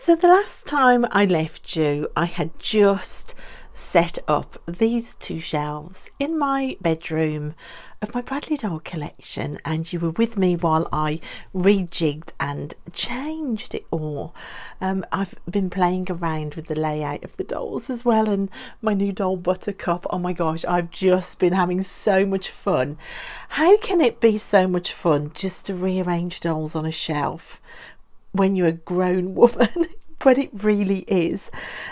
So the last time I left you, I had just set up these two shelves in my bedroom of my Bradley doll collection, and you were with me while I rejigged and changed it all. I've been playing around with the layout of the dolls as well, and my new doll Buttercup. Oh my gosh, I've just been having so much fun. How can it be so much fun just to rearrange dolls on a shelf when you're a grown woman? But it really is.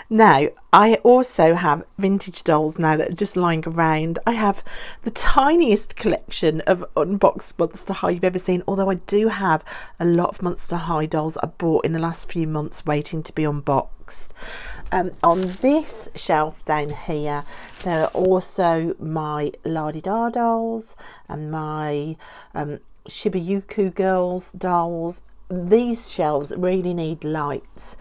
Now, I also have vintage dolls now that are just lying around. I have the tiniest collection of unboxed Monster High you've ever seen, although I do have a lot of Monster High dolls I bought in the last few months waiting to be unboxed. On this shelf down here, there are also my La-Di-Da dolls and my Shiba-Yuku girls dolls. These shelves really need lights.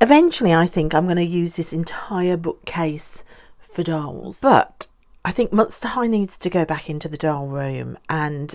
Eventually I think I'm going to use this entire bookcase for dolls, but I think Monster High needs to go back into the doll room, and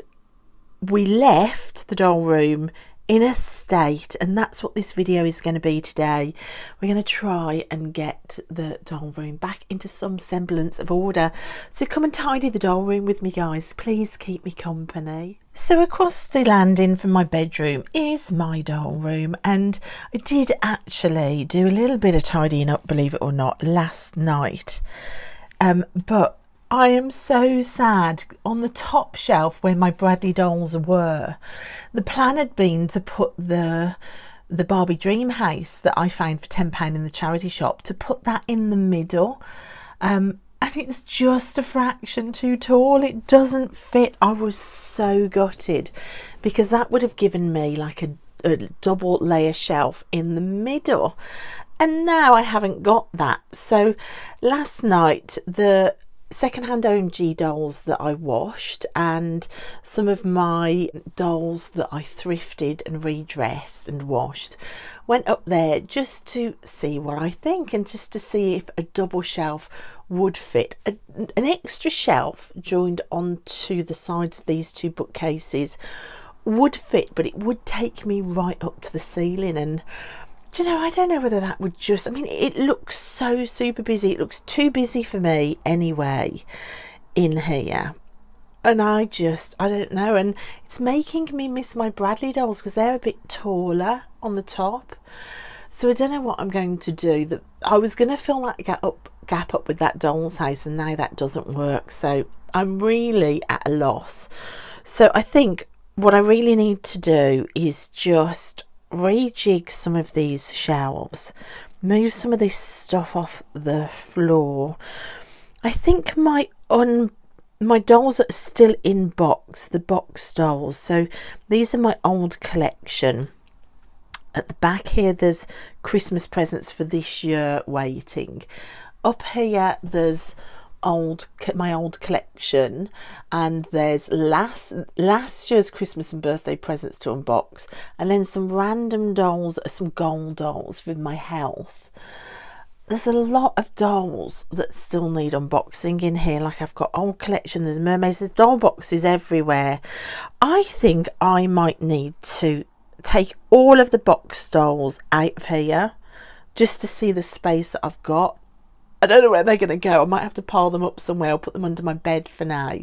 we left the doll room in a state, and that's what this video is going to be today. We're going to try and get the doll room back into some semblance of order. So come and tidy the doll room with me, guys. Please keep me company. So across the landing from my bedroom is my doll room, and I did actually do a little bit of tidying up, believe it or not, last night. But I am so sad. On the top shelf where my Bradley dolls were, the plan had been to put the Barbie dream house that I found for £10 in the charity shop, to put that in the middle, and it's just a fraction too tall. It doesn't fit. I was so gutted, because that would have given me like a double layer shelf in the middle, and now I haven't got that. So last night, the secondhand OMG dolls that I washed and some of my dolls that I thrifted and redressed and washed went up there just to see what I think, and just to see if a double shelf would fit. An extra shelf joined onto the sides of these two bookcases would fit, but it would take me right up to the ceiling, and do you know, I don't know whether that would just, I mean, it looks so super busy. It looks too busy for me anyway in here. And I don't know. And it's making me miss my Bradley dolls, because they're a bit taller on the top. So I don't know what I'm going to do. I was going to fill that gap up with that doll's house, and now that doesn't work. So I'm really at a loss. So I think what I really need to do is just rejig some of these shelves, move some of this stuff off the floor. I think my dolls are still in box, the box dolls. So these are my old collection. At the back here there's Christmas presents for this year waiting. Up here there's my old collection, and there's last year's Christmas and birthday presents to unbox, and then some random dolls, some gold dolls with my health. There's a lot of dolls that still need unboxing in here. Like, I've got old collection, there's mermaids, there's doll boxes everywhere. I think I might need to take all of the box dolls out of here just to see the space that I've got. I don't know where they're going to go. I might have to pile them up somewhere or put them under my bed for now.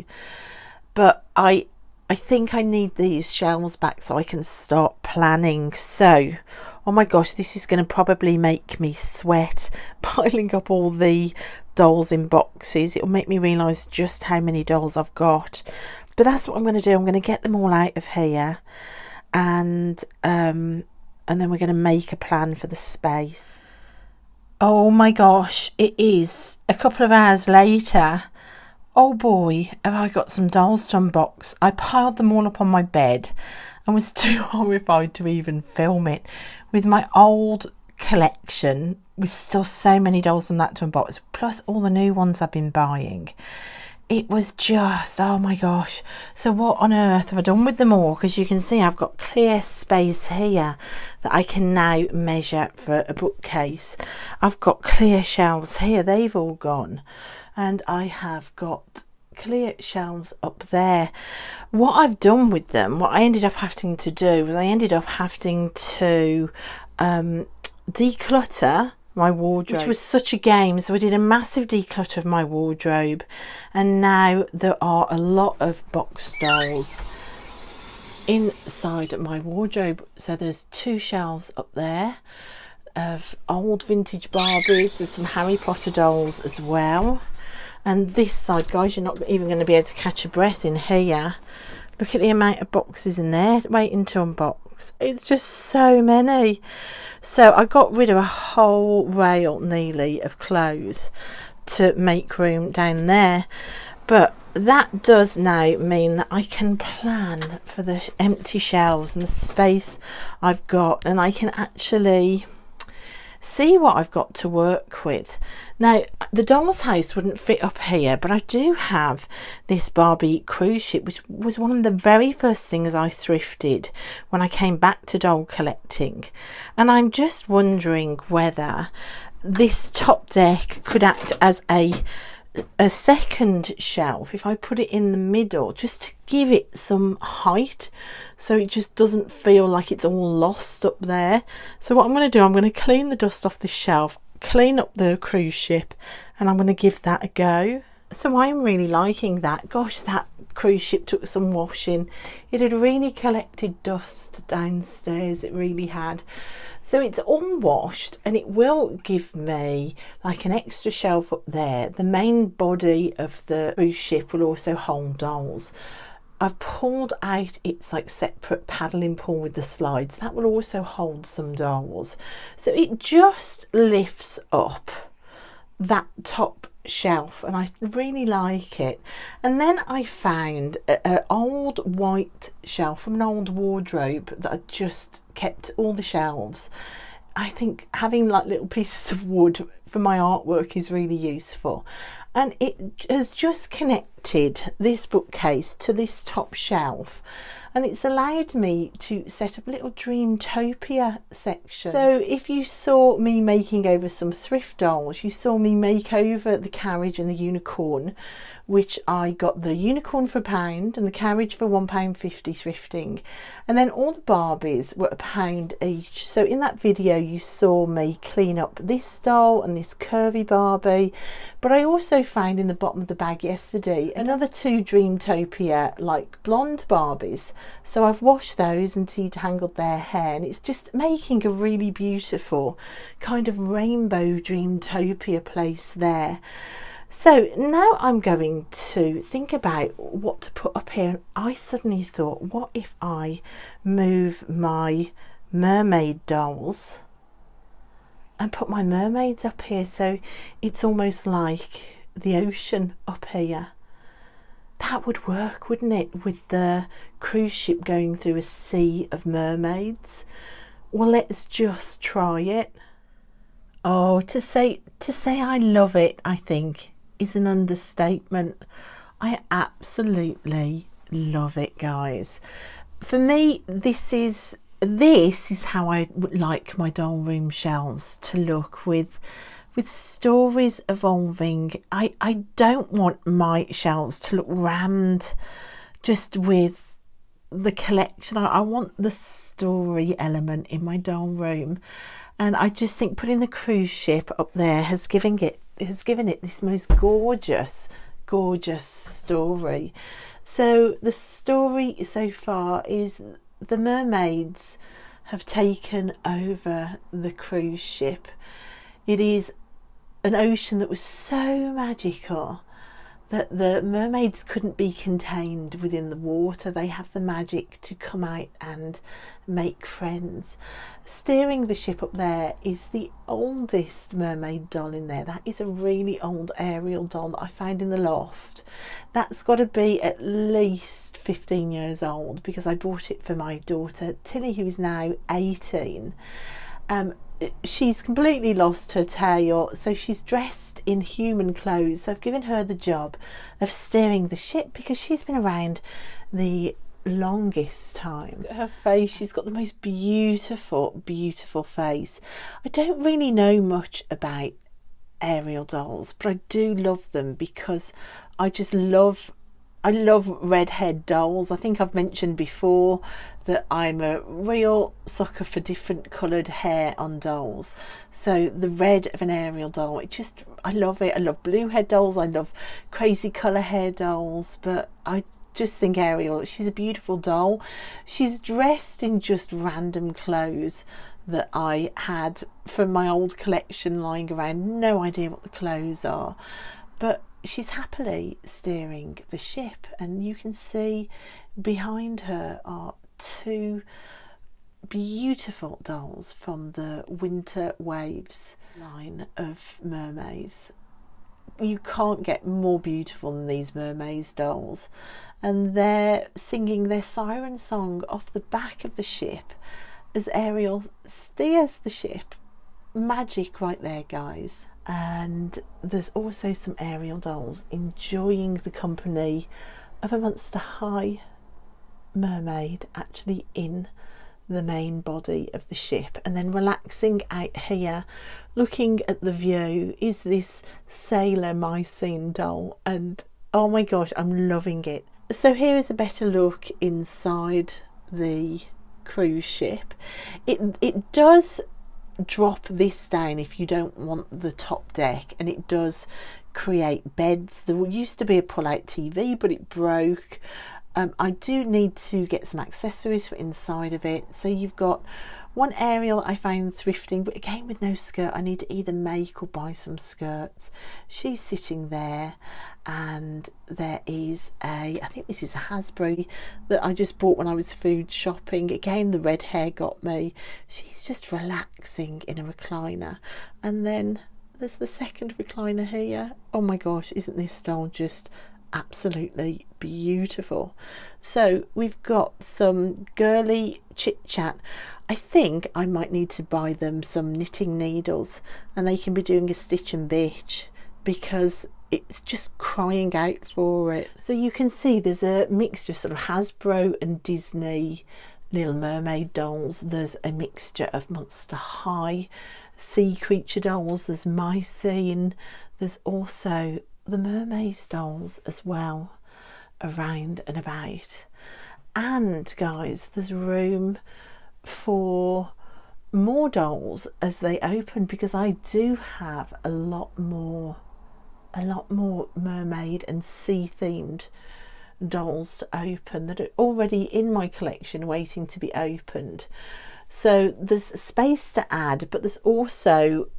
But I think I need these shelves back so I can start planning. So, oh my gosh, this is going to probably make me sweat, piling up all the dolls in boxes. It'll make me realise just how many dolls I've got. But that's what I'm going to do. I'm going to get them all out of here, and then we're going to make a plan for the space. Oh my gosh, it is a couple of hours later. Oh boy, have I got some dolls to unbox. I piled them all up on my bed and was too horrified to even film it. With my old collection, with still so many dolls from that to unbox, plus all the new ones I've been buying. It was just, oh my gosh. So what on earth have I done with them all? Because you can see I've got clear space here that I can now measure for a bookcase. I've got clear shelves here, they've all gone. And I have got clear shelves up there. What I've done with them, what I ended up having to do was I ended up having to declutter my wardrobe, which was such a game. So I did a massive declutter of my wardrobe, and now there are a lot of box dolls inside my wardrobe. So there's 2 shelves up there of old vintage Barbies. There's some Harry Potter dolls as well, and this side, guys, you're not even going to be able to catch a breath in here. Look at the amount of boxes in there waiting to unbox. It's just so many. So I got rid of a whole rail nearly of clothes to make room down there, but that does now mean that I can plan for the empty shelves and the space I've got, and I can actually see what I've got to work with. Now, the doll's house wouldn't fit up here, but I do have this Barbie cruise ship, which was one of the very first things I thrifted when I came back to doll collecting. And I'm just wondering whether this top deck could act as a second shelf if I put it in the middle, just to give it some height, so it just doesn't feel like it's all lost up there. So what I'm going to do, I'm going to clean the dust off the shelf, clean up the cruise ship, and I'm going to give that a go. So I'm really liking that. Gosh, that cruise ship took some washing. It had really collected dust downstairs, it really had. So it's all washed, and it will give me like an extra shelf up there. The main body of the cruise ship will also hold dolls. I've pulled out its like separate paddling pool with the slides. That will also hold some dolls. So it just lifts up that top shelf, and I really like it. And then I found an old white shelf from an old wardrobe that I just kept all the shelves. I think having like little pieces of wood for my artwork is really useful, and it has just connected this bookcase to this top shelf, and it's allowed me to set up a little Dreamtopia section. So if you saw me making over some thrift dolls, you saw me make over the carriage and the unicorn, which I got the unicorn for £1 and the carriage for £1.50 thrifting, and then all the Barbies were £1 each. So in that video you saw me clean up this doll and this curvy Barbie, but I also found in the bottom of the bag yesterday another 2 Dreamtopia like blonde Barbies. So I've washed those and detangled their hair, and it's just making a really beautiful kind of rainbow Dreamtopia place there. So now I'm going to think about what to put up here, and I suddenly thought, what if I move my mermaid dolls and put my mermaids up here, so it's almost like the ocean up here? That would work, wouldn't it, with the cruise ship going through a sea of mermaids? Well, let's just try it. Oh, to say I love it, I think, is an understatement. I absolutely love it, guys. For me, this is how I would like my doll room shelves to look, with stories evolving. I don't want my shelves to look rammed just with the collection. I want the story element in my doll room, and I just think putting the cruise ship up there has given it this most gorgeous story. So the story so far is the mermaids have taken over the cruise ship. It is an ocean that was so magical that the mermaids couldn't be contained within the water. They have the magic to come out and make friends. Steering the ship up there is the oldest mermaid doll in there. That is a really old Ariel doll that I found in the loft. That's got to be at least 15 years old, because I bought it for my daughter Tilly, who is now 18. She's completely lost her tail, so she's dressed in human clothes. So I've given her the job of steering the ship, because she's been around the longest time. Look at her face. She's got the most beautiful face. I don't really know much about Ariel dolls, but I do love them because I love redhead dolls. I think I've mentioned before that I'm a real sucker for different coloured hair on dolls. So the red of an Ariel doll, I love it. I love blue hair dolls, I love crazy colour hair dolls, but I just think Ariel, she's a beautiful doll. She's dressed in just random clothes that I had from my old collection lying around, no idea what the clothes are, but she's happily steering the ship, and you can see behind her are two beautiful dolls from the Winter Waves line of mermaids. You can't get more beautiful than these mermaids dolls, and they're singing their siren song off the back of the ship as Ariel steers the ship. Magic right there, guys. And there's also some Ariel dolls enjoying the company of a Monster High mermaid actually in the main body of the ship, and then relaxing out here looking at the view is this Sailor Mycene doll, and oh my gosh, I'm loving it. So here is a better look inside the cruise ship. It does drop this down if you don't want the top deck, and it does create beds. There used to be a pull-out TV, but it broke. I do need to get some accessories for inside of it. So you've got one Ariel I found thrifting, but again with no skirt. I need to either make or buy some skirts. She's sitting there, and there is I think this is a Hasbro that I just bought when I was food shopping. Again, the red hair got me. She's just relaxing in a recliner, and then there's the second recliner here. Oh my gosh, isn't this doll just absolutely beautiful? So we've got some girly chit chat. I think I might need to buy them some knitting needles, and they can be doing a stitch and bitch because it's just crying out for it. So you can see there's a mixture of sort of Hasbro and Disney Little Mermaid dolls. There's a mixture of Monster High sea creature dolls. There's Mycene. There's also the Mermaid dolls as well around and about. And guys, there's room for more dolls as they open, because I do have a lot more mermaid and sea themed dolls to open that are already in my collection waiting to be opened. So there's space to add, but there's also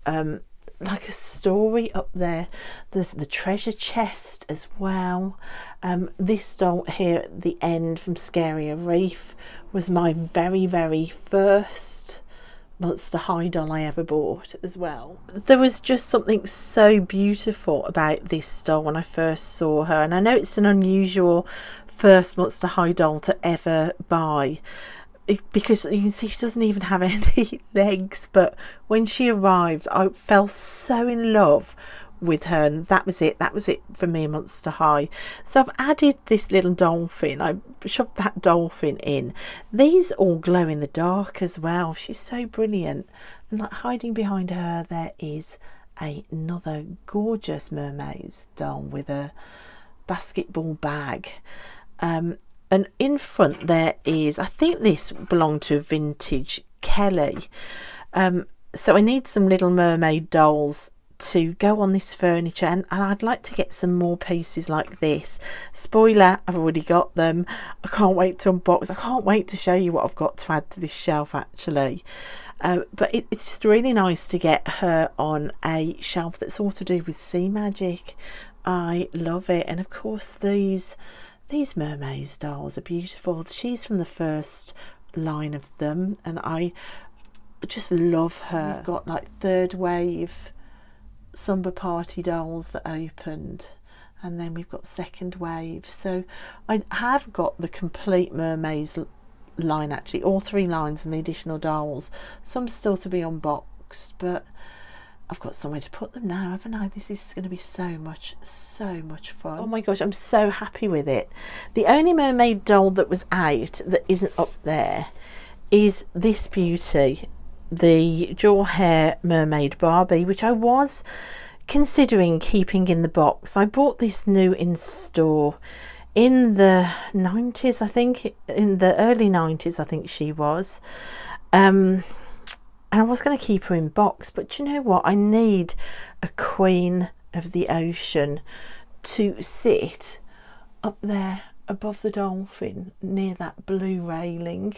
like a story up there. There's the treasure chest as well. This doll here at the end from Scarier Reef was my very first Monster High doll I ever bought as well. There was just something so beautiful about this doll when I first saw her, and I know it's an unusual first Monster High doll to ever buy, because you can see she doesn't even have any legs, but when she arrived I fell so in love with her, and that was it for me, Monster High. So I've added this little dolphin. I shoved that dolphin in. These all glow in the dark as well. She's so brilliant. And like hiding behind her there is another gorgeous mermaid doll with a basketball bag. And in front there is, I think this belonged to a vintage Kelly. So I need some Little Mermaid dolls to go on this furniture, and I'd like to get some more pieces like this. Spoiler, I've already got them. I can't wait to unbox. I can't wait to show you what I've got to add to this shelf actually. But it's just really nice to get her on a shelf that's all to do with sea magic. I love it. And of course these mermaid dolls are beautiful. She's from the first line of them, and I just love her. We've got like third wave Summer Party dolls that opened, and then we've got second wave. So I have got the complete mermaids line actually, all three lines and the additional dolls. Some still to be unboxed, but I've got somewhere to put them now, haven't I? This is going to be so much fun. Oh my gosh, I'm so happy with it. The only mermaid doll that was out that isn't up there is this beauty, the dual hair mermaid Barbie, which I was considering keeping in the box. I bought this new in store in the 90s, I think, in the early 90s, I think she was. And I was going to keep her in box, but you know what? I need a queen of the ocean to sit up there above the dolphin near that blue railing.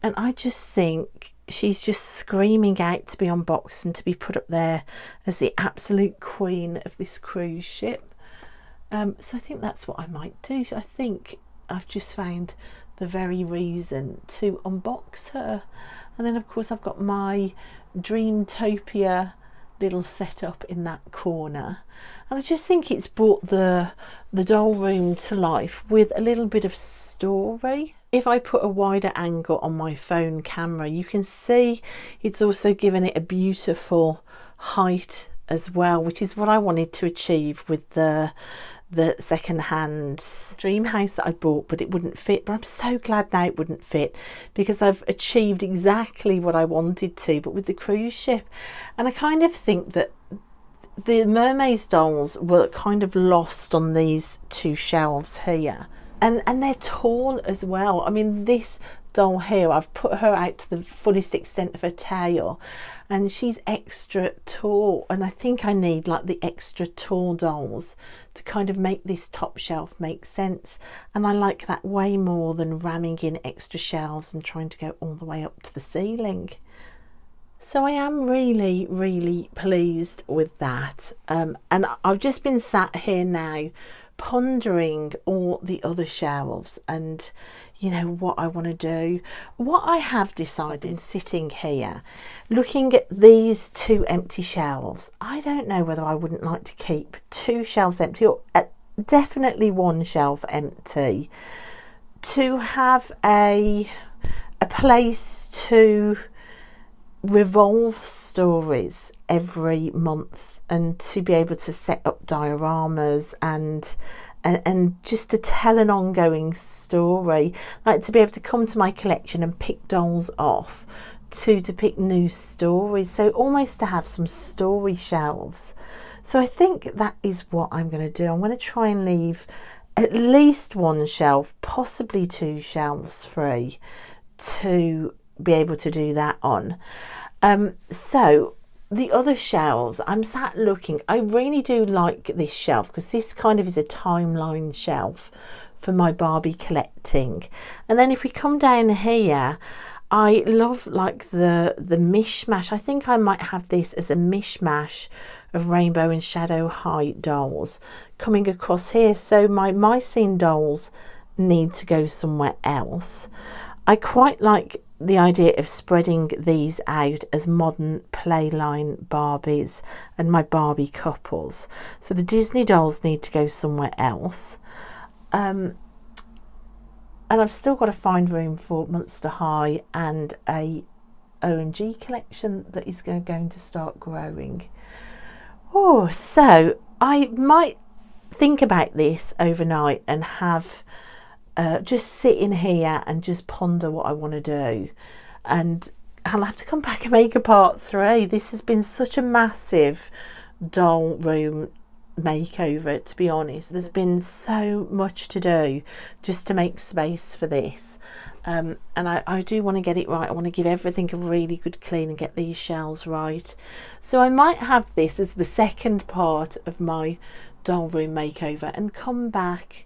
And I just think she's just screaming out to be unboxed and to be put up there as the absolute queen of this cruise ship. So I think that's what I might do. I think I've just found the very reason to unbox her. And then of course I've got my Dreamtopia little setup in that corner, and I just think it's brought the doll room to life with a little bit of story. If I put a wider angle on my phone camera, you can see it's also given it a beautiful height as well, which is what I wanted to achieve with the second-hand dream house that I bought, but it wouldn't fit. But I'm so glad now it wouldn't fit, because I've achieved exactly what I wanted to, but with the cruise ship. And I kind of think that the Mermaid dolls were kind of lost on these two shelves here, and they're tall as well. I mean, this doll here, I've put her out to the fullest extent of her tail, and she's extra tall, and I think I need like the extra tall dolls to kind of make this top shelf make sense. And I like that way more than ramming in extra shelves and trying to go all the way up to the ceiling. So I am really pleased with that. And I've just been sat here now pondering all the other shelves and, you know, what I want to do. What I have decided, sitting here looking at these two empty shelves, I don't know whether I wouldn't like to keep two shelves empty, or definitely one shelf empty, to have a place to revolve stories every month, and to be able to set up dioramas and just to tell an ongoing story, like to be able to come to my collection and pick dolls off to pick new stories, so almost to have some story shelves. So I think that is what I'm going to do. I'm going to try and leave at least one shelf, possibly two shelves free, to be able to do that on. So the other shelves, I'm sat looking. I really do like this shelf, because this kind of is a timeline shelf for my Barbie collecting. And then if we come down here, I love like the mishmash. I think I might have this as a mishmash of rainbow and shadow height dolls coming across here. So my Mycene dolls need to go somewhere else. I quite like the idea of spreading these out as modern playline Barbies and my Barbie couples. So the Disney dolls need to go somewhere else. And I've still got to find room for Monster High and a OMG collection that is going to start growing. Oh, so I might think about this overnight and have just sit in here and just ponder what I want to do, and I'll have to come back and make a part 3. This has been such a massive doll room makeover, to be honest. There's been so much to do just to make space for this, and I do want to get it right. I want to give everything a really good clean and get these shelves right. So I might have this as the second part of my doll room makeover and come back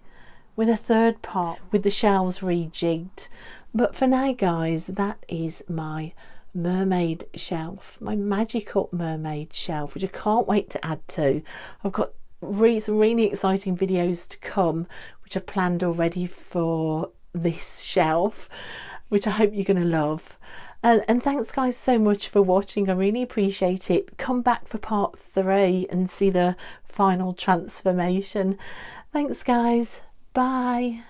with a third part with the shelves rejigged. But for now, guys, that is my mermaid shelf, my magical mermaid shelf, which I can't wait to add to. I've got some really exciting videos to come which I've planned already for this shelf, which I hope you're going to love. And thanks guys so much for watching. I really appreciate it. Come back for part 3 and see the final transformation. Thanks guys. Bye.